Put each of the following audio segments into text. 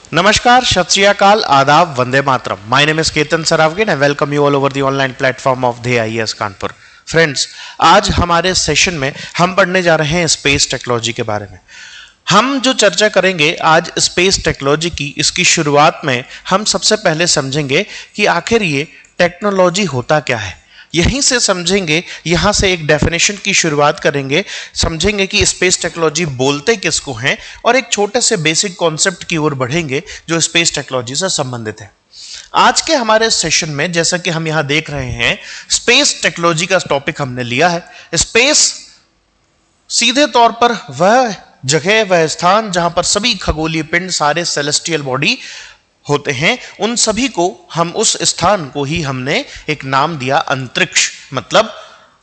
Namaskar, Shat Shri Akal, Adab, Vande Mataram. My name is Ketan Saravgin. I welcome you all over the online platform of The IAS Kanpur. Friends, आज हमारे session में हम पढ़ने जा रहे हैं space technology के बारे में। हम जो चर्चा करेंगे आज स्पेस टेक्नोलॉजी की, इसकी शुरुआत में हम सबसे पहले समझेंगे कि आखिर ये टेक्नोलॉजी होता क्या है। यहीं से समझेंगे, यहां से एक डेफिनेशन की शुरुआत करेंगे, समझेंगे कि स्पेस टेक्नोलॉजी बोलते किसको हैं और एक छोटे से बेसिक कॉन्सेप्ट की ओर बढ़ेंगे जो स्पेस टेक्नोलॉजी से संबंधित है। आज के हमारे सेशन में जैसा कि हम यहां देख रहे हैं, स्पेस टेक्नोलॉजी का टॉपिक हमने लिया है। स्पेस सीधे तौर पर वह जगह, वह स्थान जहां पर सभी खगोलीय पिंड, सारे सेलेस्टियल बॉडी होते हैं, उन सभी को हम, उस स्थान को ही हमने एक नाम दिया अंतरिक्ष, मतलब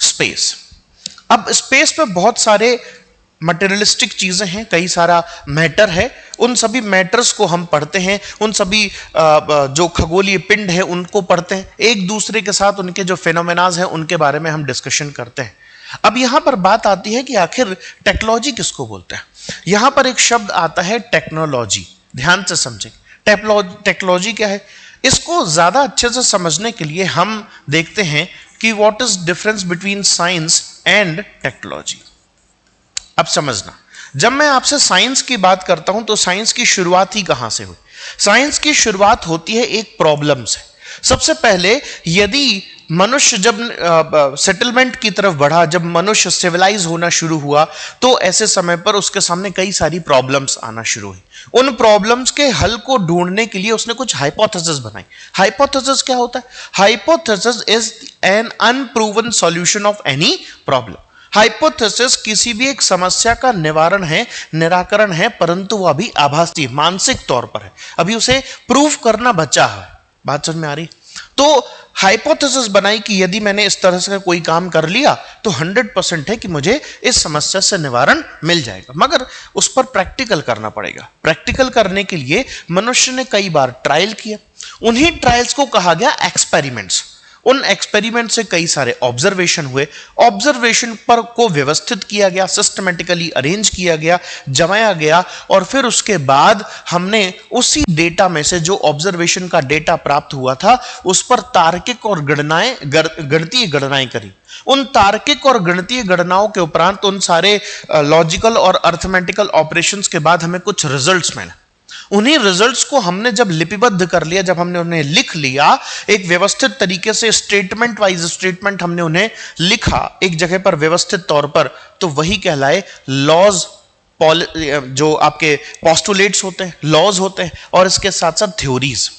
स्पेस। अब स्पेस पे बहुत सारे मटेरियलिस्टिक चीजें हैं, कई सारा मैटर है, उन सभी मैटर्स को हम पढ़ते हैं, उन सभी जो खगोलीय पिंड है उनको पढ़ते हैं, एक दूसरे के साथ उनके जो फेनोमेनाज हैं उनके बारे में हम डिस्कशन करते हैं। अब यहां पर बात आती है कि आखिर टेक्नोलॉजी किसको बोलते हैं। यहां पर एक शब्द आता है टेक्नोलॉजी, ध्यान से समझें। टेक्नोलॉजी क्या है, इसको ज्यादा अच्छे से समझने के लिए हम देखते हैं कि what is difference between science and technology. अब समझना, जब मैं आपसे साइंस की बात करता हूं तो साइंस की शुरुआत ही कहां से हुई। साइंस की शुरुआत होती है एक प्रॉब्लम से। सबसे पहले यदि मनुष्य जब सेटलमेंट की तरफ बढ़ा, जब मनुष्य सिविलाइज होना शुरू हुआ, तो ऐसे समय पर उसके सामने कई सारी प्रॉब्लम्स आना शुरू हुई। उन प्रॉब्लम्स के हल को ढूंढने के लिए उसने कुछ हाइपोथेसिस बनाई। हाइपोथेसिस क्या होता है? Hypothesis is an unproven solution of any problem. Hypothesis किसी भी एक समस्या का निवारण है, निराकरण है, परंतु वह अभी आभासी, मानसिक तौर पर है, अभी उसे प्रूव करना बचा है। बात समझ में आ रही? तो हाइपोथेसिस बनाई कि यदि मैंने इस तरह से कोई काम कर लिया तो 100% है कि मुझे इस समस्या से निवारण मिल जाएगा, मगर उस पर प्रैक्टिकल करना पड़ेगा। प्रैक्टिकल करने के लिए मनुष्य ने कई बार ट्रायल किया। उन्हीं ट्रायल्स को कहा गया एक्सपेरिमेंट्स। उन एक्सपेरिमेंट से कई सारे ऑब्जर्वेशन हुए, ऑब्जर्वेशन पर को व्यवस्थित किया गया, सिस्टमेटिकली अरेंज किया गया, जमाया गया, और फिर उसके बाद हमने उसी डेटा में से, जो ऑब्जर्वेशन का डेटा प्राप्त हुआ था, उस पर तार्किक और गणितीय गणनाएं करी। उन तार्किक और गणितीय गणनाओं के उपरांत उन सारे लॉजिकल और अर्थमेटिकल ऑपरेशंस के बाद हमें कुछ रिजल्ट्स मिले। उन्हीं रिजल्ट्स को हमने जब लिपिबद्ध कर लिया, जब हमने उन्हें लिख लिया एक व्यवस्थित तरीके से, स्टेटमेंट वाइज स्टेटमेंट हमने उन्हें लिखा एक जगह पर व्यवस्थित तौर पर, तो वही कहलाए लॉज। जो आपके पोस्टुलेट्स होते हैं, लॉज होते हैं, और इसके साथ साथ थ्योरीज।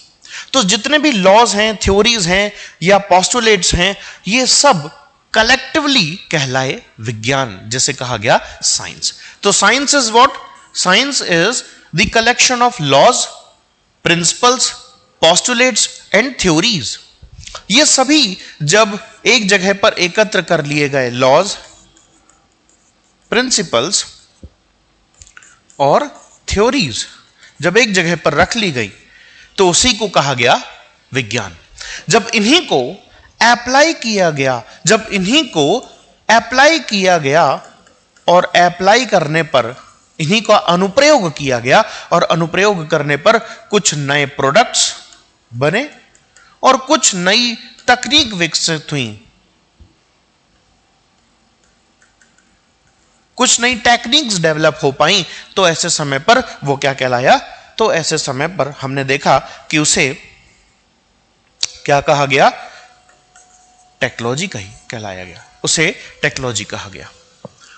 तो जितने भी लॉज हैं, थ्योरीज हैं या पोस्टुलेट्स हैं, ये सब कलेक्टिवली कहलाए विज्ञान, जिसे कहा गया साइंस। तो science is what? Science is the collection of laws, principles, postulates and theories। ये सभी जब एक जगह पर एकत्र कर लिए गए, लॉज, प्रिंसिपल्स और थ्योरीज जब एक जगह पर रख ली गई, तो उसी को कहा गया विज्ञान। जब इन्हीं को अप्लाई किया गया, जब इन्हीं को अप्लाई किया गया और अप्लाई करने पर इन्हीं का अनुप्रयोग किया गया, और अनुप्रयोग करने पर कुछ नए प्रोडक्ट्स बने और कुछ नई तकनीक विकसित हुई, कुछ नई टेक्निक्स डेवलप हो पाई। तो ऐसे समय पर वो क्या कहलाया? तो ऐसे समय पर हमने देखा कि उसे क्या कहा गया? टेक्नोलॉजी कहलाया गया, उसे टेक्नोलॉजी कहा गया।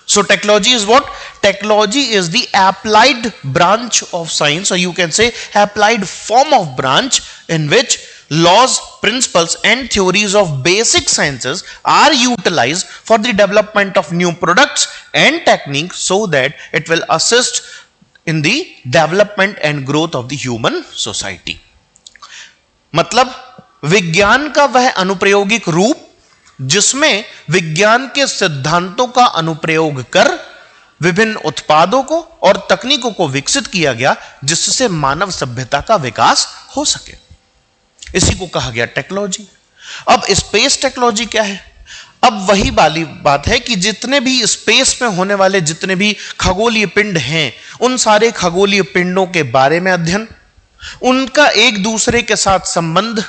So technology is what? Technology is the applied branch of science, or you can say applied form of branch in which laws, principles and theories of basic sciences are utilized for the development of new products and techniques, so that it will assist in the development and growth of the human society। मतलब विज्ञान का वह अनुप्रयोगिक रूप जिसमें विज्ञान के सिद्धांतों का अनुप्रयोग कर विभिन्न उत्पादों को और तकनीकों को विकसित किया गया, जिससे मानव सभ्यता का विकास हो सके। इसी को कहा गया टेक्नोलॉजी। अब स्पेस टेक्नोलॉजी क्या है? अब वही वाली बात है कि जितने भी स्पेस में होने वाले जितने भी खगोलीय पिंड हैं, उन सारे खगोलीय पिंडों के बारे में अध्ययन, उनका एक दूसरे के साथ संबंध,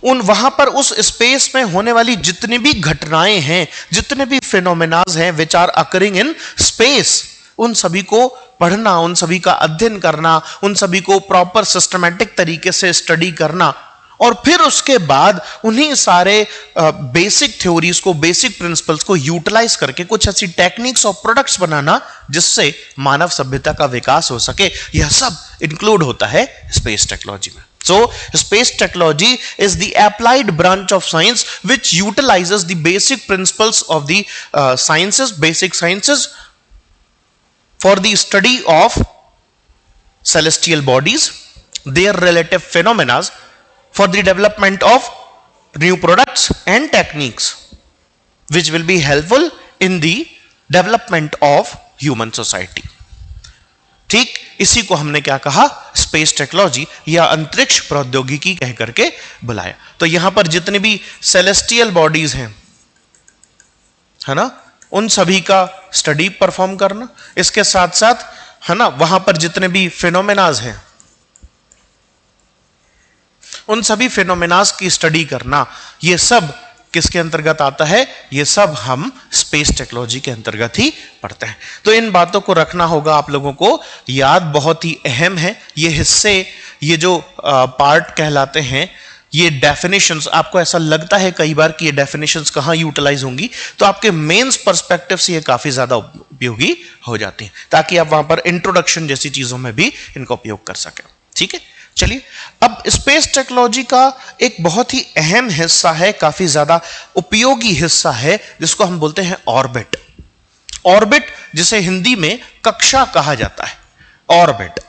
उन वहां पर उस स्पेस में होने वाली जितनी भी घटनाएं हैं, जितने भी फिनोमेनाज हैं which are occurring in space, उन सभी को पढ़ना, उन सभी का अध्ययन करना, उन सभी को प्रॉपर सिस्टमैटिक तरीके से स्टडी करना, और फिर उसके बाद उन्हीं सारे बेसिक थ्योरीज को, बेसिक प्रिंसिपल्स को यूटिलाइज करके कुछ ऐसी टेक्निक्स और प्रोडक्ट्स बनाना जिससे मानव सभ्यता का विकास हो सके। यह सब इंक्लूड होता है स्पेस टेक्नोलॉजी में। So, space technology is the applied branch of science which utilizes the basic principles of the sciences, basic sciences, for the study of celestial bodies, their relative phenomena, for the development of new products and techniques, which will be helpful in the development of human society. ठीक इसी को हमने क्या कहा, space technology या अंतरिक्ष प्रौद्योगिकी कह करके बुलाया। तो यहां पर जितनी भी सेलेस्टियल बॉडीज हैं, है ना, उन सभी का स्टडी परफॉर्म करना, इसके साथ साथ, है ना, वहां पर जितने भी फिनोमेनाज हैं उन सभी फिनोमेनाज की स्टडी करना, ये सब किसके अंतर्गत आता है? ये सब हम स्पेस टेक्नोलॉजी के अंतर्गत ही पढ़ते हैं। तो इन बातों को रखना होगा आप लोगों को याद, बहुत ही अहम है ये हिस्से। ये जो पार्ट कहलाते हैं, ये डेफिनेशंस, आपको ऐसा लगता है कई बार कि ये डेफिनेशंस कहाँ यूटिलाइज होंगी, तो आपके मेंस पर्सपेक्टिव से ये काफी ज्यादा उपयोगी हो जाती हैं, ताकि आप वहां पर इंट्रोडक्शन जैसी चीजों में भी इनका उपयोग कर सकें। ठीक है, चलिए अब स्पेस टेक्नोलॉजी का एक बहुत ही अहम हिस्सा है, काफी ज्यादा उपयोगी हिस्सा है, जिसको हम बोलते हैं ऑर्बिट। ऑर्बिट, जिसे हिंदी में कक्षा कहा जाता है, ऑर्बिट।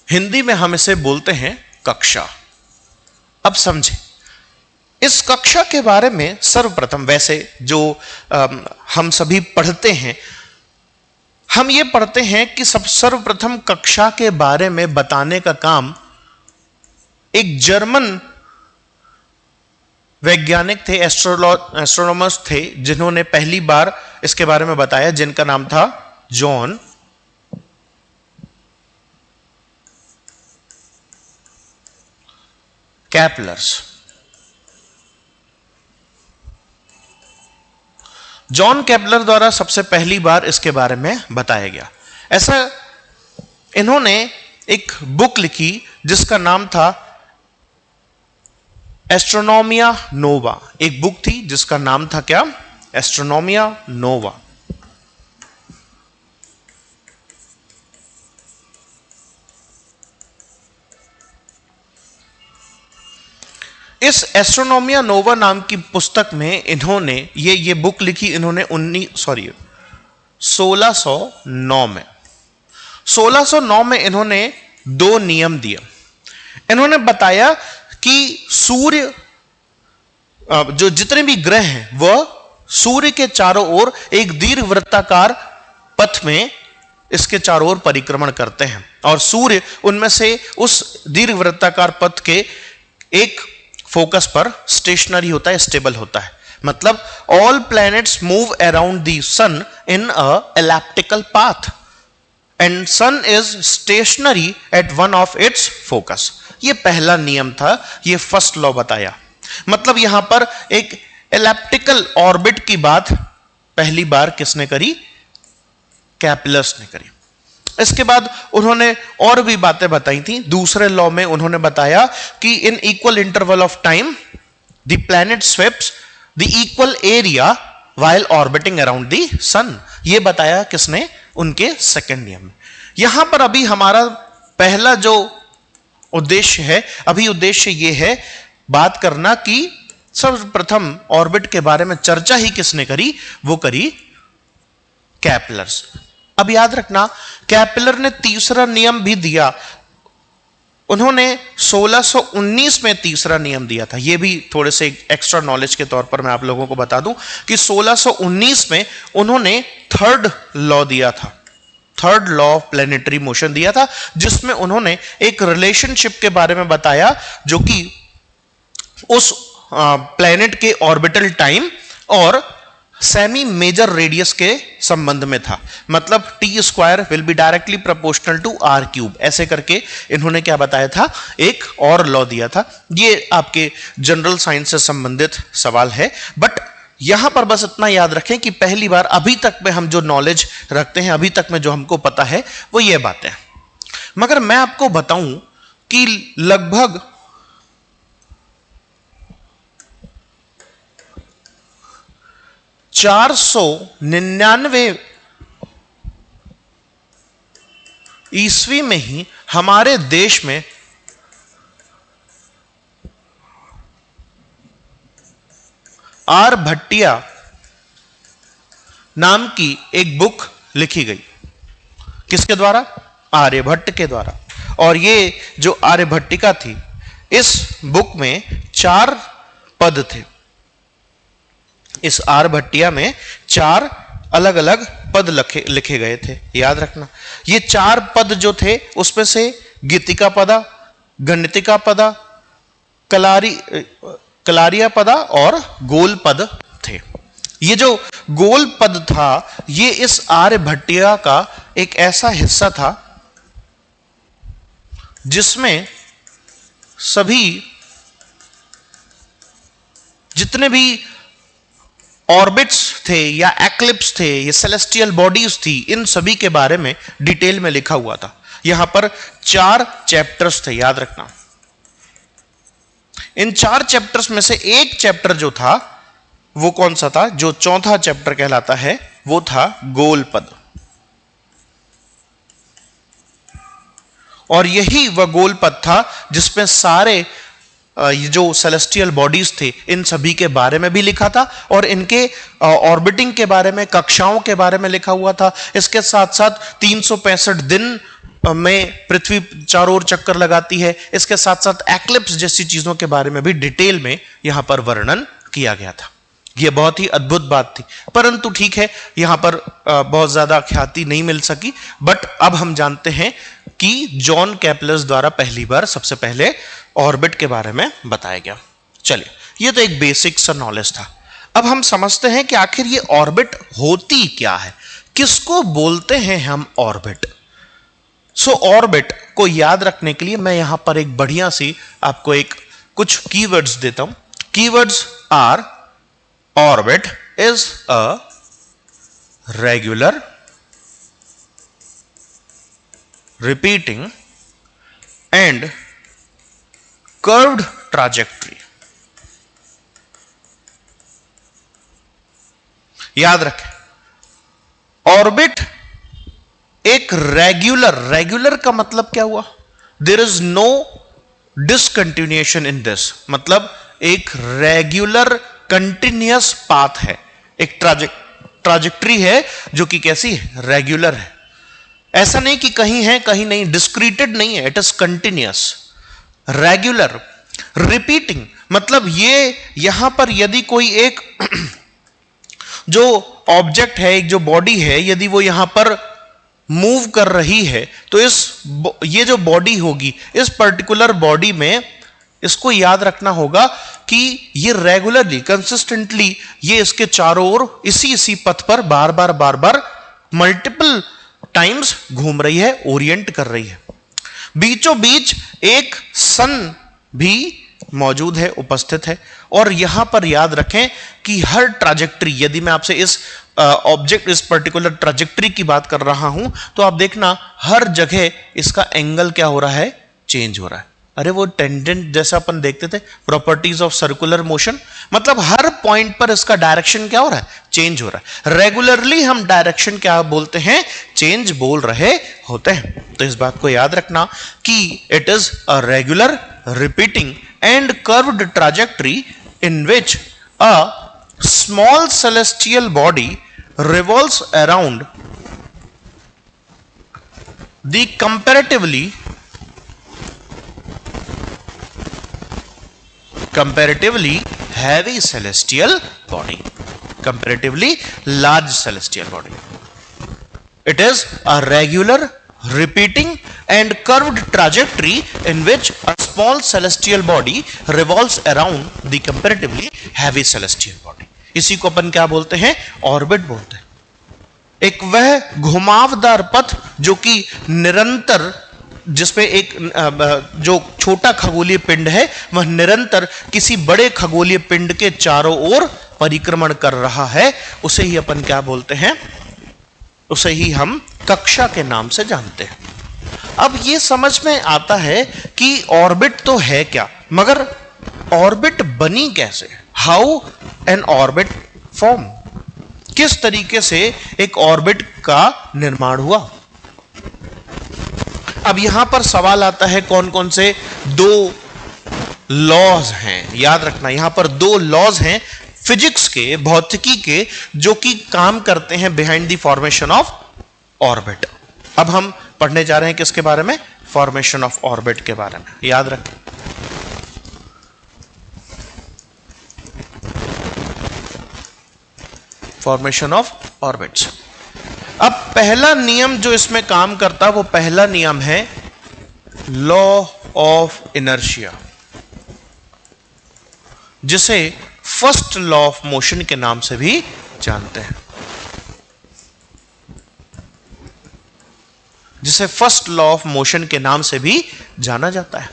हिंदी में हम इसे बोलते हैं कक्षा। अब समझे, इस कक्षा के बारे में सर्वप्रथम, वैसे जो हम सभी पढ़ते हैं, हम ये पढ़ते हैं कि सर्वप्रथम कक्षा के बारे में बताने का काम एक जर्मन वैज्ञानिक थे, एस्ट्रोनॉमर्स थे, जिन्होंने पहली बार इसके बारे में बताया, जिनका नाम था जॉन कैपलर्स। जॉन केपलर द्वारा सबसे पहली बार इसके बारे में बताया गया। ऐसा इन्होंने एक बुक लिखी जिसका नाम था एस्ट्रोनोमिया नोवा। एक बुक थी जिसका नाम था क्या? एस्ट्रोनोमिया नोवा। इस एस्ट्रोनोमिया नोवा नाम की पुस्तक में इन्होंने ये बुक लिखी इन्होंने 1609 में। 1609 में इन्होंने दो नियम दिए। इन्होंने बताया कि सूर्य, जो जितने भी ग्रह हैं वह सूर्य के चारों ओर एक दीर्घवृत्ताकार पथ में इसके चारों ओर परिक्रमण करते हैं, और सूर्य उनमें से उस दीर्घवृत्ताकार पथ के एक फोकस पर स्टेशनरी होता है, स्टेबल होता है। मतलब all planets move around the sun in a elliptical path and sun is stationary at one of its focus. ये पहला नियम था, ये फर्स्ट लॉ बताया। मतलब यहां पर एक एलिप्टिकल ऑर्बिट की बात पहली बार किसने करी? कैपलर्स ने करी। इसके बाद उन्होंने और भी बातें बताई थी। दूसरे लॉ में उन्होंने बताया कि in equal interval of time the planet sweeps the equal area while orbiting around the sun. ये बताया किसने? उनके सेकंड नियम में। यहां पर अभी हमारा पहला जो उद्देश्य है, अभी उद्देश्य ये है बात करना कि सर्वप्रथम ऑर्बिट के बारे में चर्चा ही किसने करी? वो करी कैपलर्स। अब याद रखना, कैपलर ने तीसरा नियम भी दिया। उन्होंने 1619 में तीसरा नियम दिया था। यह भी थोड़े से एक्स्ट्रा नॉलेज के तौर पर मैं आप लोगों को बता दूं कि 1619 में उन्होंने थर्ड लॉ दिया था, third law of planetary motion दिया था, जिसमें उन्होंने एक रिलेशनशिप के बारे में बताया जो कि उस प्लैनेट के ऑर्बिटल टाइम और सेमी मेजर रेडियस के संबंध में था, मतलब T square will be directly proportional to R cube, ऐसे करके इन्होंने क्या बताया था, एक और लॉ दिया था। ये आपके जनरल साइंस से संबंधित सवाल है, बट यहां पर बस इतना याद रखें कि पहली बार अभी तक में हम जो नॉलेज रखते हैं, अभी तक में जो हमको पता है वो ये बातें। मगर मैं आपको बताऊं कि लगभग 499 ईस्वी में ही हमारे देश में आर्यभट्टिया नाम की एक बुक लिखी गई। किसके द्वारा? आर्यभट्ट के द्वारा। और ये जो आर्यभट्टिका थी, इस बुक में 4 पद थे। इस आर्यभट्टिया में 4 अलग अलग पद लिखे गए थे, याद रखना। ये 4 पद जो थे उसमें से गीतिका पदा, गणितिका पदा, कलारिया पदा और गोल पद थे। ये जो गोल पद था, ये इस आर्यभट्टिया का एक ऐसा हिस्सा था जिसमें सभी जितने भी ऑर्बिट्स थे या एक्लिप्स थे, ये सेलेस्टियल बॉडीज थी, इन सभी के बारे में डिटेल में लिखा हुआ था। यहां पर 4 चैप्टर्स थे, याद रखना। इन 4 चैप्टर्स में से एक चैप्टर जो था वो कौन सा था? जो चौथा चैप्टर कहलाता है वो था गोल पद। और यही वह गोल पद था जिसमें सारे ये जो सेलेस्टियल बॉडीज थे इन सभी के बारे में भी लिखा था और इनके ऑर्बिटिंग के बारे में, कक्षाओं के बारे में लिखा हुआ था। इसके साथ साथ 365 दिन में पृथ्वी चारों ओर चक्कर लगाती है। इसके साथ साथ एक्लिप्स जैसी चीजों के बारे में भी डिटेल में यहां पर वर्णन किया गया था। यह बहुत ही अद्भुत बात थी, परंतु ठीक है, यहां पर बहुत ज्यादा ख्याति नहीं मिल सकी। बट अब हम जानते हैं कि जॉन केपलर द्वारा पहली बार सबसे पहले ऑर्बिट के बारे में बताया गया। चलिए, यह तो एक बेसिक सा नॉलेज था। अब हम समझते हैं कि आखिर ये ऑर्बिट होती क्या है, किसको बोलते हैं हम ऑर्बिट। सो ऑर्बिट को याद रखने के लिए मैं यहां पर एक बढ़िया सी आपको कुछ कीवर्ड्स देता हूं। Keywords are: orbit is a regular, repeating and curved trajectory। याद रखें, ऑर्बिट एक रेगुलर का मतलब क्या हुआ? There is no discontinuation in this, मतलब एक रेगुलर कंटिन्यूअस पाथ है, एक ट्राजेक्ट्री है जो कि कैसी है? रेगुलर है। ऐसा नहीं कि कहीं है कहीं नहीं, डिस्क्रीटेड नहीं है, it is continuous, regular. Repeating मतलब ये यहां पर यदि कोई एक जो ऑब्जेक्ट है, एक जो बॉडी है, यदि वो यहां पर मूव कर रही है तो ये जो बॉडी होगी, इस पर्टिकुलर बॉडी में इसको याद रखना होगा कि ये रेगुलरली, कंसिस्टेंटली ये इसके चारों ओर इसी पथ पर बार बार मल्टीपल टाइम्स घूम रही है, ओरिएंट कर रही है। बीचों बीच एक सन भी मौजूद है, उपस्थित है। और यहां पर याद रखें कि हर ट्राजेक्ट्री, यदि मैं आपसे इस ऑब्जेक्ट, इस पर्टिकुलर ट्राजेक्ट्री की बात कर रहा हूं, तो आप देखना हर जगह इसका एंगल क्या हो रहा है? चेंज हो रहा है। अरे वो टेंजेंट जैसा अपन देखते थे, प्रॉपर्टीज ऑफ सर्कुलर मोशन, मतलब हर पॉइंट पर इसका डायरेक्शन क्या हो रहा है? चेंज हो रहा है। रेगुलरली हम डायरेक्शन क्या बोलते हैं? चेंज बोल रहे होते हैं। तो इस बात को याद रखना कि it is a regular, repeating and curved trajectory in which a small celestial body revolves around the comparatively heavy celestial body, comparatively large celestial body. It is a regular, repeating and curved trajectory in which a small celestial body revolves around the comparatively heavy celestial body. इसी को अपन क्या बोलते हैं? Orbit बोलते हैं। एक वह घुमावदार पथ जो कि निरंतर, जिसपे एक जो छोटा खगोलीय पिंड है वह निरंतर किसी बड़े खगोलीय पिंड के चारों ओर परिक्रमण कर रहा है, उसे ही अपन क्या बोलते हैं? उसे ही हम कक्षा के नाम से जानते हैं। अब ये समझ में आता है कि ऑर्बिट तो है क्या, मगर ऑर्बिट बनी कैसे? How an orbit form? किस तरीके से एक ऑर्बिट का निर्माण हुआ? अब यहां पर सवाल आता है कौन कौन से? दो लॉज हैं, याद रखना। यहां पर दो लॉज हैं फिजिक्स के, भौतिकी के, जो कि काम करते हैं behind the formation of orbit. अब हम पढ़ने जा रहे हैं किसके बारे में? फॉर्मेशन ऑफ ऑर्बिट के बारे में। याद रखें, फॉर्मेशन ऑफ ऑर्बिट्स। अब पहला नियम जो इसमें काम करता है वो पहला नियम है लॉ ऑफ इनर्शिया, जिसे फर्स्ट लॉ ऑफ मोशन के नाम से भी जानते हैं, जिसे फर्स्ट लॉ ऑफ मोशन के नाम से भी जाना जाता है।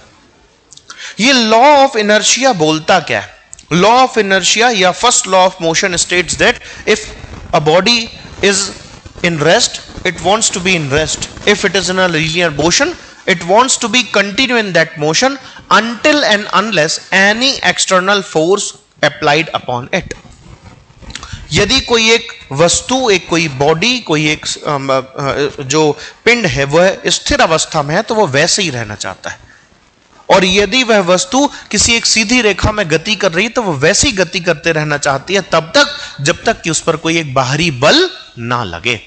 यह लॉ ऑफ इनर्शिया बोलता क्या है? लॉ ऑफ इनर्शिया या first law of motion states that if a body is in rest, it wants to be in rest. If it is in a linear motion, it wants to be continue in that motion until and unless any external force applied upon it. यदि कोई एक वस्तु, एक कोई body, कोई एक जो पिंड है वह स्थिर अवस्था में है तो वह वैसे ही रहना चाहता है, और यदि वह वस्तु किसी एक सीधी रेखा में गति कर रही है तो वह वैसी गति करते रहना चाहती है तब तक जब तक कि उस पर कोई एक बाहरी बल ना लगे।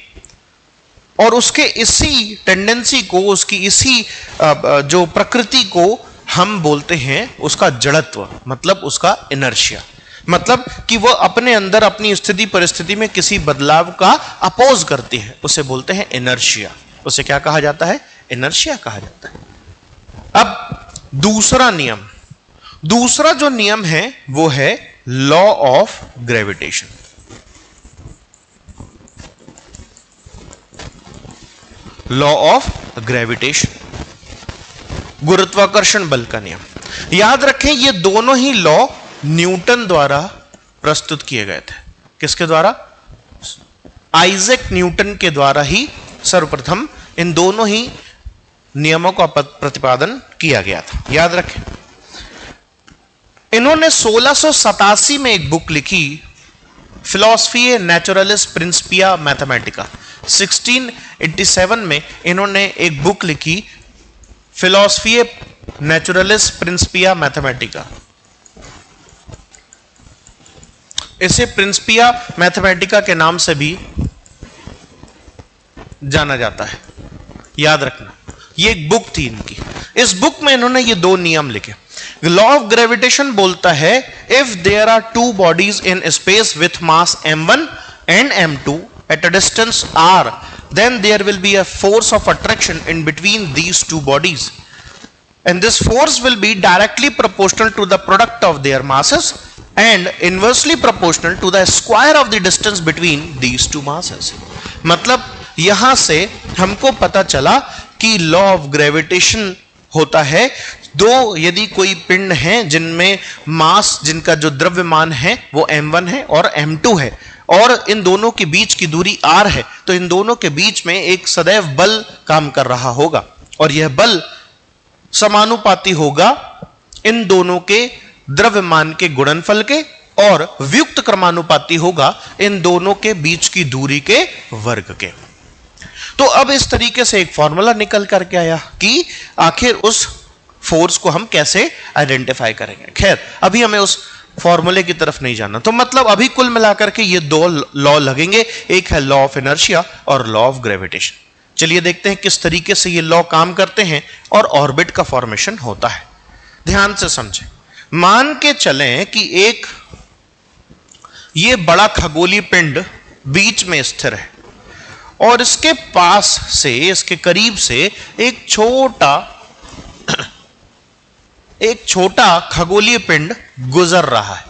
और उसके इसी टेंडेंसी को, उसकी इसी जो प्रकृति को हम बोलते हैं उसका जड़त्व, मतलब उसका इनर्शिया, मतलब कि वह अपने अंदर अपनी स्थिति परिस्थिति में किसी बदलाव का अपोज करती है, उसे बोलते हैं इनर्शिया। उसे क्या कहा जाता है? इनर्शिया कहा जाता है। अब दूसरा नियम, दूसरा जो नियम है वो है law of gravitation. Law of gravitation, गुरुत्वाकर्षण बल का नियम। याद रखें ये दोनों ही लॉ न्यूटन द्वारा प्रस्तुत किए गए थे। किसके द्वारा? आइजैक न्यूटन के द्वारा ही सर्वप्रथम इन दोनों ही नियमों का प्रतिपादन किया गया था। याद रखें, इन्होंने 1687 में एक बुक लिखी, फिलॉसफी नेचुरलिस प्रिंसिपिया मैथमेटिका। 1687 में इन्होंने एक बुक लिखी, फिलॉसफी नेचुरलिस प्रिंसिपिया मैथमेटिका। इसे प्रिंसिपिया मैथमेटिका के नाम से भी जाना जाता है। याद रखना, ये एक बुक थी इनकी। इस बुक में इन्होंने ये दो नियम लिखे। लॉ ऑफ ग्रेविटेशन बोलता है if there are two bodies in space with mass m1 and m2 at a distance r, then there will be a force of attraction in between these two bodies, and this force will be directly proportional to the product of their masses and inversely proportional to the square of the distance between these two masses. मतलब यहां से हमको पता चला कि law of gravitation होता है, दो यदि कोई पिंड हैं जिनमें मास, जिनका जो द्रव्यमान है वो m1 है और m2 है, और इन दोनों के बीच की दूरी r है, तो इन दोनों के बीच में एक सदैव बल काम कर रहा होगा, और यह बल समानुपाती होगा इन दोनों के द्रव्यमान के गुणनफल के, और व्युक्त क्रमानुपाती होगा इन दोनों के बीच की दूरी के वर्ग के। तो अब इस तरीके से एक फॉर्मूला निकल करके आया कि आखिर उस फोर्स को हम कैसे आइडेंटिफाई करेंगे। खैर, अभी हमें उस फॉर्मूले की तरफ नहीं जाना। तो मतलब अभी कुल मिलाकर के ये दो लॉ लगेंगे, एक है लॉ ऑफ इनर्शिया और लॉ ऑफ ग्रेविटेशन। चलिए देखते हैं किस तरीके से ये लॉ काम करते हैं और ऑर्बिट का फॉर्मेशन होता है। ध्यान से समझें। मान के चलें कि एक ये बड़ा खगोलीय पिंड बीच में स्थिर है और इसके पास से, इसके करीब से एक छोटा खगोलीय पिंड गुजर रहा है।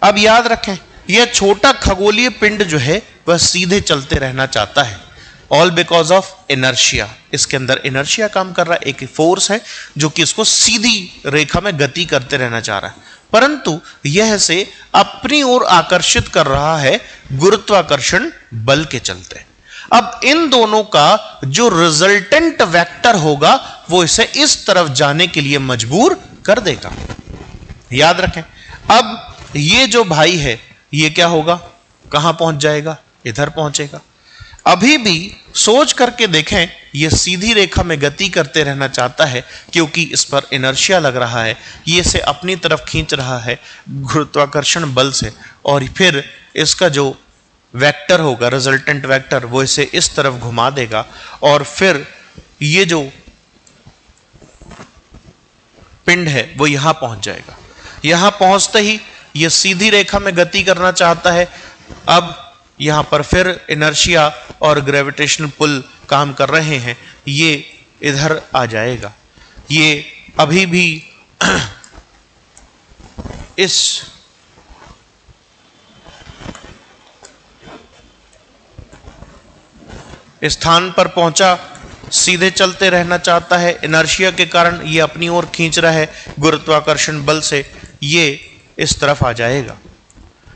अब याद रखें, यह छोटा खगोलीय पिंड जो है वह सीधे चलते रहना चाहता है, ऑल बिकॉज ऑफ इनर्शिया। इसके अंदर इनर्शिया काम कर रहा है, एक फोर्स है जो कि इसको सीधी रेखा में गति करते रहना चाह रहा है, परंतु यह से अपनी ओर आकर्षित कर रहा है गुरुत्वाकर्षण बल के चलते। अब इन दोनों का जो रिजल्टेंट वेक्टर होगा वो इसे इस तरफ जाने के लिए मजबूर कर देगा। याद रखें, अब ये जो भाई है ये क्या होगा, कहां पहुंच जाएगा, इधर पहुंचेगा। अभी भी सोच करके देखें, ये सीधी रेखा में गति करते रहना चाहता है क्योंकि इस पर इनर्शिया लग रहा है, ये इसे अपनी तरफ खींच रहा है गुरुत्वाकर्षण बल से, और फिर इसका जो वेक्टर होगा रिजल्टेंट वेक्टर वो इसे इस तरफ घुमा देगा, और फिर ये जो पिंड है वो यहां पहुंच जाएगा। यहां पहुंचते ही ये सीधी रेखा में गति करना चाहता है, अब यहां पर फिर इनर्शिया और ग्रेविटेशनल पुल काम कर रहे हैं, ये इधर आ जाएगा। ये अभी भी इस स्थान पर पहुंचा, सीधे चलते रहना चाहता है, इनर्शिया के कारण ये अपनी ओर खींच रहा है गुरुत्वाकर्षण बल से, ये इस तरफ आ जाएगा।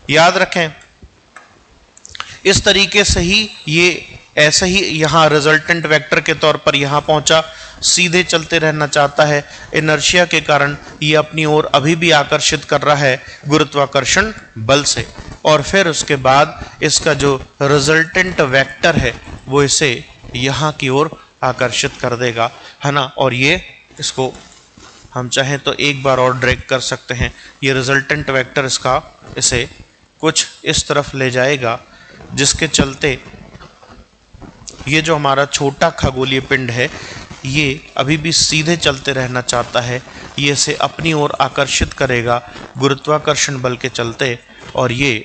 याद रखें, इस तरीके से ही ये ऐसे ही यहां रिजल्टेंट वेक्टर के तौर पर यहां पहुंचा, सीधे चलते रहना चाहता है, इनर्शिया के कारण ये अपनी ओर अभी भी आकर्षित कर रहा है गुरुत्वाकर्षण बल से, और फिर उसके बाद इसका जो रिजल्टेंट वेक्टर है वो इसे यहां की ओर आकर्षित कर देगा, है ना। और ये इसको हम चाहें तो एक बार और ड्रैग कर सकते हैं, ये रिजल्टेंट वेक्टर इसका इसे कुछ इस तरफ ले जाएगा, जिसके चलते ये जो हमारा छोटा खगोलीय पिंड है ये अभी भी सीधे चलते रहना चाहता है, ये इसे अपनी ओर आकर्षित करेगा गुरुत्वाकर्षण बल के चलते, और ये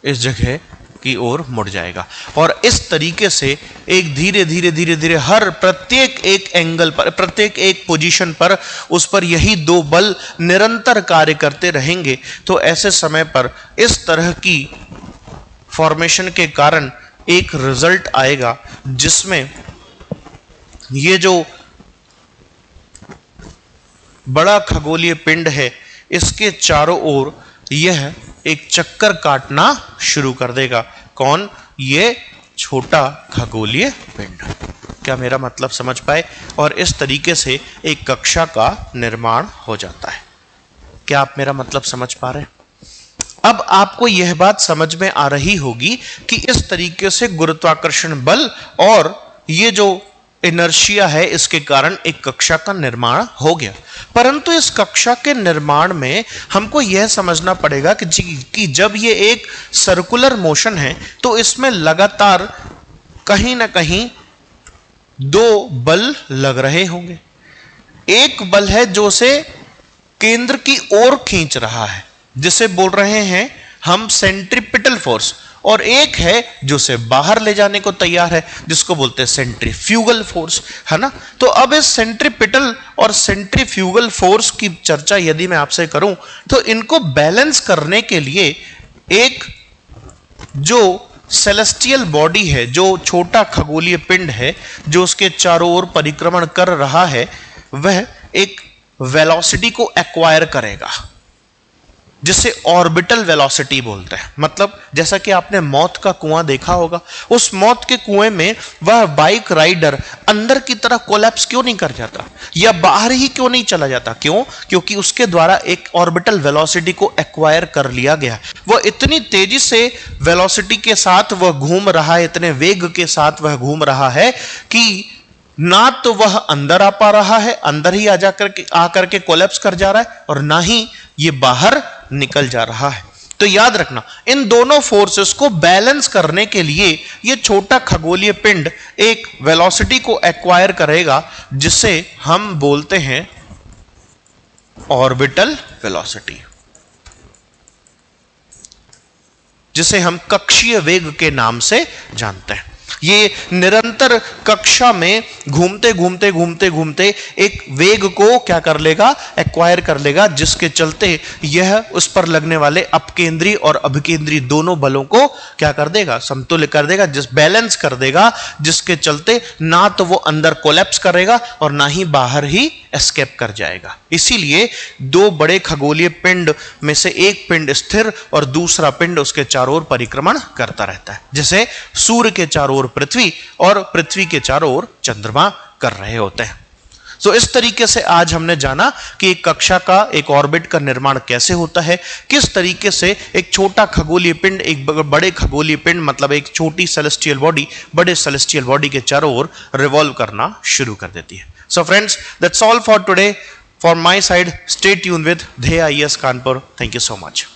इस जगह की ओर मुड़ जाएगा। और इस तरीके से एक धीरे धीरे धीरे धीरे हर प्रत्येक एक एंगल पर, प्रत्येक एक पोजीशन पर उस पर यही दो बल निरंतर कार्य करते रहेंगे। तो ऐसे समय पर इस तरह की फॉर्मेशन के कारण एक रिजल्ट आएगा जिसमें ये जो बड़ा खगोलीय पिंड है इसके चारों ओर यह एक चक्कर काटना शुरू कर देगा। कौन? ये छोटा खगोलीय पिंड। क्या मेरा मतलब समझ पाए? और इस तरीके से एक कक्षा का निर्माण हो जाता है। क्या आप मेरा मतलब समझ पा रहे हैं? अब आपको यह बात समझ में आ रही होगी कि इस तरीके से गुरुत्वाकर्षण बल और ये जो इनर्शिया है इसके कारण एक कक्षा का निर्माण हो गया। परंतु इस कक्षा के निर्माण में हमको यह समझना पड़ेगा कि जब ये एक सर्कुलर मोशन है तो इसमें लगातार कहीं ना कहीं दो बल लग रहे होंगे। एक बल है जो से केंद्र की ओर खींच रहा है, जिसे बोल रहे हैं हम सेंट्रीपिटल फोर्स, और एक है जो से बाहर ले जाने को तैयार है जिसको बोलते हैं सेंट्रीफ्यूगल फोर्स, है ना। तो अब इस सेंट्रीपिटल और सेंट्रीफ्यूगल फोर्स की चर्चा यदि मैं आपसे करूं तो इनको बैलेंस करने के लिए एक जो सेलेस्टियल बॉडी है, जो छोटा खगोलीय पिंड है जो उसके चारों ओर परिक्रमण कर रहा है, वह एक वेलोसिटी को एक्वायर करेगा जिसे ऑर्बिटल वेलोसिटी बोलते हैं। मतलब जैसा कि आपने मौत का कुआं देखा होगा, उस मौत के कुएं में वह बाइक राइडर अंदर की तरफ कोलैप्स क्यों नहीं कर जाता या बाहर ही क्यों नहीं चला जाता? क्यों? क्योंकि उसके द्वारा एक ऑर्बिटल वेलोसिटी को एक्वायर कर लिया गया। वह इतनी तेजी से वेलोसिटी के साथ वह घूम रहा है, इतने वेग के साथ वह घूम रहा है कि ना तो वह अंदर आ पा रहा है, अंदर ही आकर के कोलैप्स कर जा रहा है, और ना ही ये बाहर निकल जा रहा है। तो याद रखना, इन दोनों फोर्सेस को बैलेंस करने के लिए ये छोटा खगोलीय पिंड एक वेलोसिटी को एक्वायर करेगा जिसे हम बोलते हैं ऑर्बिटल वेलोसिटी, जिसे हम कक्षीय वेग के नाम से जानते हैं। ये निरंतर कक्षा में घूमते घूमते घूमते घूमते एक वेग को क्या कर लेगा, एक्वायर कर लेगा, जिसके चलते यह उस पर लगने वाले अपकेंद्री और अभिकेंद्री दोनों बलों को क्या कर देगा, समतुल्य कर देगा, जिस बैलेंस कर देगा, जिसके चलते ना तो वो अंदर कोलैप्स करेगा और ना ही बाहर ही एस्केप कर जाएगा। इसीलिए दो बड़े खगोलीय पिंड में से एक पिंड स्थिर और दूसरा पिंड उसके चारों ओर परिक्रमण करता रहता है, जैसे सूर्य के चारों ओर पृथ्वी और पृथ्वी के चारों ओर चंद्रमा कर रहे होते हैं। तो इस तरीके से आज हमने जाना कि एक कक्षा का, एक ऑर्बिट का निर्माण कैसे होता है, किस तरीके से एक छोटा खगोलीय पिंड एक बड़े खगोलीय पिंड मतलब एक छोटी सेलेस्टियल बॉडी बड़े सेलेस्टियल बॉडी के चारों ओर रिवॉल्व करना शुरू कर देती है। So friends, that's all for today. For my side, stay tuned with Dhyeya IAS Kanpur. Thank you so much.